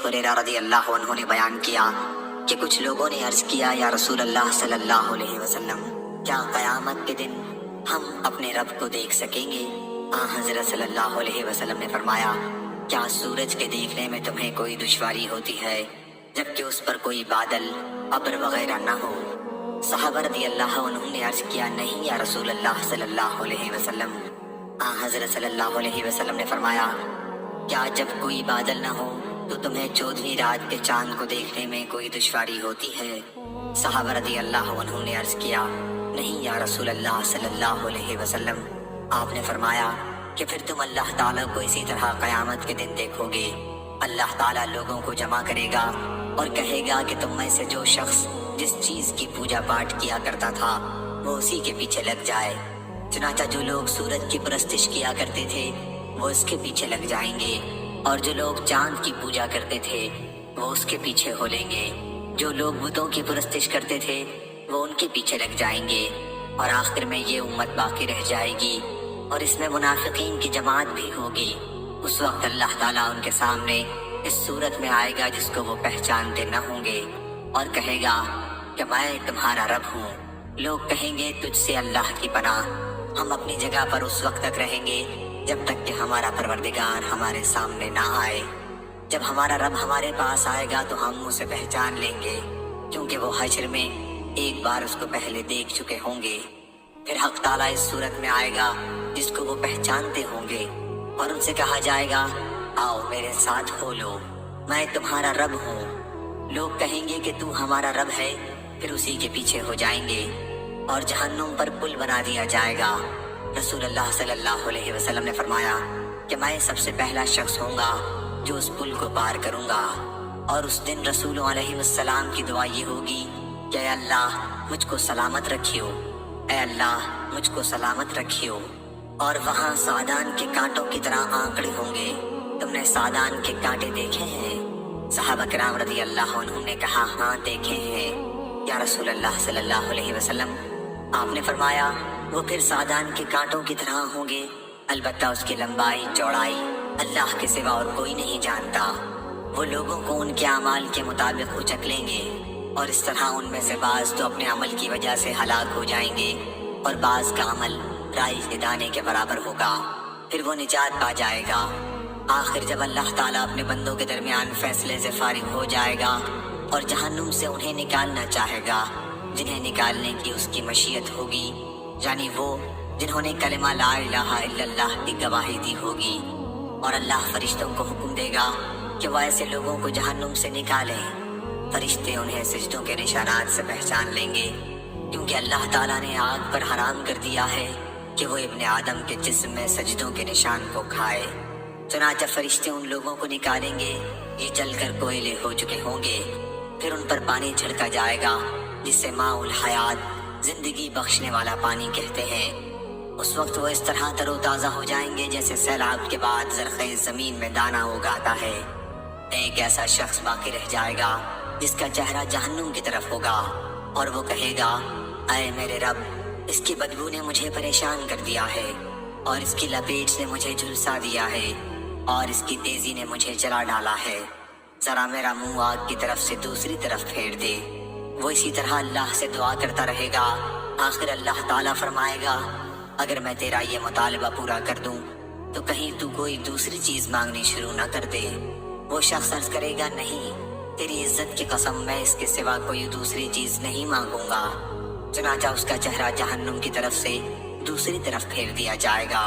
हुरैरा रज़ी अल्लाह अन्हु ने बयान किया कि कुछ लोगों ने अर्ज किया, या रसूल अल्लाह सल्लल्लाहु अलैहि वसल्लम, क्या क़यामत के दिन हम अपने रब को देख सकेंगे? हज़रत सल्लल्लाहु अलैहि वसल्लम ने फरमाया, क्या सूरज के देखने में तुम्हें कोई दुश्वारी होती है जबकि उस पर कोई बादल अब्र वगैरह न हो? सहाबा रज़ियल्लाहु अन्हुम ने अर्ज किया, नहीं या रसूल अल्लाह सल्लल्लाहु अलैहि वसल्लम। हज़रत सल्लल्लाहु अलैहि वसल्लम ने फरमाया, क्या जब कोई बादल न हो तो तुम्हें 14वीं रात के चांद को देखने में कोई दुश्वारी होती है? सहाबा रज़ियल्लाहु अन्हुम ने अर्ज किया, नहीं या रसूल अल्लाह सल्लल्लाहु अलैहि वसल्लम। आपने फरमाया कि फिर तुम अल्लाह ताला को इसी तरह क़यामत के दिन देखोगे। अल्लाह ताला लोगों को जमा करेगा और कहेगा कि तुम में से जो शख्स जिस चीज की पूजा पाठ किया करता था वो उसी के पीछे लग जाए। चुनाचा जो लोग सूरज की परस्तिश किया करते थे वो उसके पीछे लग जाएंगे, और जो लोग चांद की पूजा करते थे वो उसके पीछे हो लेंगे। जो लोग बुतों की परस्तिश करते थे वो उनके पीछे लग जाएंगे, और आखिर में ये उम्मत बाकी रह जाएगी और इसमें मुनाफिकीन की जमात भी होगी। उस वक्त अल्लाह ताला उनके सामने इस सूरत में आएगा जिसको वो पहचानते न होंगे, और कहेगा कि मैं तुम्हारा रब हूँ। लोग कहेंगे, तुझसे अल्लाह की पनाह, हम अपनी जगह पर उस वक्त तक रहेंगे जब तक कि हमारा परवरदिगार हमारे सामने ना आए। जब हमारा रब हमारे पास आएगा तो हम उसे पहचान लेंगे, क्योंकि वो हश्र में एक बार उसको पहले देख चुके होंगे। फिर हक ताला इस सूरत में आएगा जिसको वो पहचानते होंगे, और उनसे कहा जाएगा, आओ मेरे साथ हो लो, मैं तुम्हारा रब हूँ। लोग कहेंगे कि तू हमारा रब है, फिर उसी के पीछे हो जाएंगे और जहन्नुम पर पुल बना दिया जाएगा। रसूल अल्लाह सल्लल्लाहु अलैहि वसल्लम ने फरमाया कि मैं सबसे पहला शख्स होऊंगा जो उस पुल को पार करूंगा, और उस दिन रसूलों अलैहिस्सलाम की दुआ ये होगी कि ऐ अल्लाह मुझको सलामत रखियो, ऐ अल्लाह मुझको सलामत रखियो। और वहाँ सादान के कांटों की तरह आंकड़े होंगे। तुमने सादान के कांटे देखे हैं? सहाबा किराम रज़ियल्लाहु अन्हुम ने कहा, हाँ देखे हैं या रसूल अल्लाह सल्लल्लाहु अलैहि वसल्लम। आपने फरमाया, वो फिर सादान के कांटों की तरह होंगे, अलबत्ता उसकी लंबाई चौड़ाई अल्लाह के सिवा और कोई नहीं जानता। वो लोगों को उनके अमाल के मुताबिक उचक लेंगे, और इस तरह उनमें से बाज तो अपने अमल की वजह से हलाक हो जाएंगे और बाज का अमल राई के दाने के बराबर होगा। फिर वो निजात पा जाएगा। आखिर जब अल्लाह ताला अपने बंदों के दरमियान फैसले से फारिग हो जाएगा और जहन्नुम से उन्हें निकालना चाहेगा, जिन्हें निकालने की उसकी मशीयत होगी, यानी वो जिन्होंने कलिमा ला इलाहा इल्लल्लाह की गवाही दी होगी। और अल्लाह फरिश्तों को हुक्म देगा कि वो ऐसे लोगों को जहन्नुम से निकालें। फरिश्ते उन्हें सजदों के निशानात से पहचान लेंगे, क्योंकि अल्लाह ताला ने आग पर हराम कर दिया है कि वो इब्ने आदम के जिस्म में सजदों के निशान को खाए। चुनांचे फरिश्ते उन लोगों को निकालेंगे ये जलकर कोयले हो चुके होंगे। फिर उन पर पानी छिड़का जाएगा जिसे माउल हयात, जिंदगी बख्शने वाला पानी कहते हैं। उस वक्त वो इस तरह तरोताजा हो जाएंगे जैसे सैलाब के बाद ज़रख़ेज़ जमीन में दाना उगाता है। एक ऐसा शख्स बाकी रह जाएगा जिसका चेहरा जहन्नुम की तरफ होगा, और वो कहेगा, ऐ मेरे रब, इसकी बदबू ने मुझे परेशान कर दिया है, और इसकी लपेट ने मुझे झुलसा दिया है, और इसकी तेजी ने मुझे जला डाला है। जरा मेरा मुंह आग की तरफ से दूसरी तरफ फेर दे। वो इसी तरह अल्लाह से दुआ करता रहेगा। आखिर अल्लाह ताला फरमाएगा, अगर मैं तेरा ये मुतालबा पूरा कर दूं तो कहीं तू कोई दूसरी चीज मांगनी शुरू न कर दे। वो शख्स अर्ज करेगा, नहीं, तेरी इज्जत की कसम, मैं इसके सिवा कोई दूसरी चीज नहीं मांगूंगा। चुनांचा उसका चेहरा जहन्नुम की तरफ से दूसरी तरफ फेर दिया जाएगा।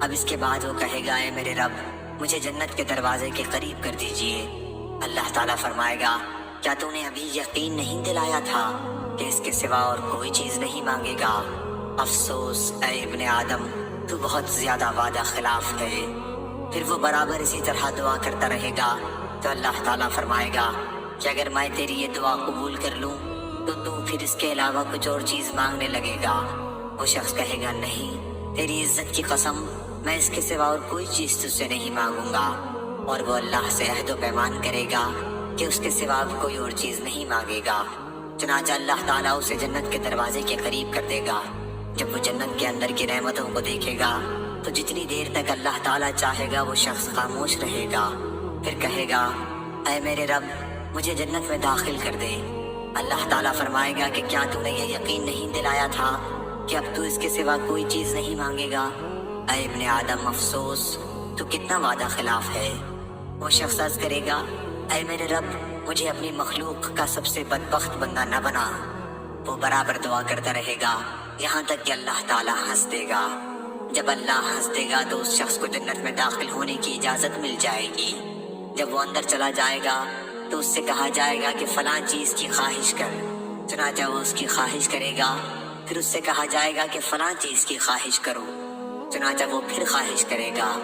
अब इसके बाद वो कहेगा, ऐ मेरे रब, मुझे जन्नत के दरवाजे के करीब कर दीजिए। अल्लाह ताला फरमाएगा, क्या तूने अभी यकीन नहीं दिलाया था कि इसके सिवा और कोई चीज नहीं मांगेगा? अफसोस ऐ इब्ने आदम, तू बहुत ज्यादा वादा खिलाफ है। फिर वो बराबर इसी तरह दुआ करता रहेगा। तो अल्लाह ताला फरमाएगा कि अगर मैं तेरी ये दुआ कबूल कर लूं तो तू फिर इसके अलावा कुछ और चीज मांगने लगेगा। वो शख्स कहेगा, नहीं, तेरी इज्जत की कसम, मैं इसके सिवा और कोई चीज तुझसे नहीं मांगूंगा। और वो अल्लाह से अहद पैमान करेगा कि उसके सिवा अब कोई और चीज नहीं मांगेगा। चुनांचे अल्लाह ताला उसे जन्नत के दरवाजे के करीब कर देगा। जब वो जन्नत के अंदर की नेमतों को देखेगा तो जितनी देर तक अल्लाह ताला चाहेगा वो शख्स खामोश रहेगा। फिर कहेगा, اے میرے رب مجھے جنت میں داخل کر دے۔ اللہ تعالیٰ فرمائے گا کہ کیا تو نے یہ یقین نہیں دلایا تھا کہ اب تو اس کے سوا کوئی چیز نہیں مانگے گا؟ اے ابن آدم افسوس، تو کتنا وعدہ خلاف ہے۔ وہ شخص عرض کرے گا اے میرے رب مجھے اپنی مخلوق کا سب سے بدبخت بندہ نہ بنا۔ وہ برابر دعا کرتا رہے گا یہاں تک کہ اللہ تعالیٰ ہنس دے گا۔ جب اللہ ہنس دے گا تو اس شخص کو جنت میں داخل ہونے کی اجازت مل جائے گی۔ جب وہ اندر چلا جائے گا تو اس سے کہا جائے گا کہ فلاں چیز کی خواہش کر، چنانچہ وہ اس کی خواہش کرے گا۔ پھر اس سے کہا جائے گا کہ فلاں چیز کی خواہش کرو، چنانچہ وہ پھر خواہش کرے گا،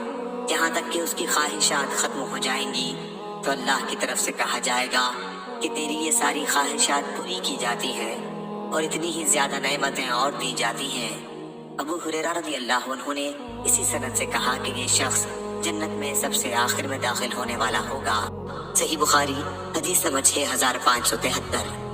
یہاں تک کہ اس کی خواہشات ختم ہو جائیں گی۔ تو اللہ کی طرف سے کہا جائے گا کہ تیری یہ ساری خواہشات پوری کی جاتی ہیں اور اتنی ہی زیادہ نعمتیں اور دی جاتی ہیں۔ ابو ہریرہ رضی اللہ عنہ نے اسی سند سے کہا کہ یہ شخص جنت میں سب سے آخر میں داخل ہونے والا ہوگا۔ صحیح بخاری حدیث نمبر 6573۔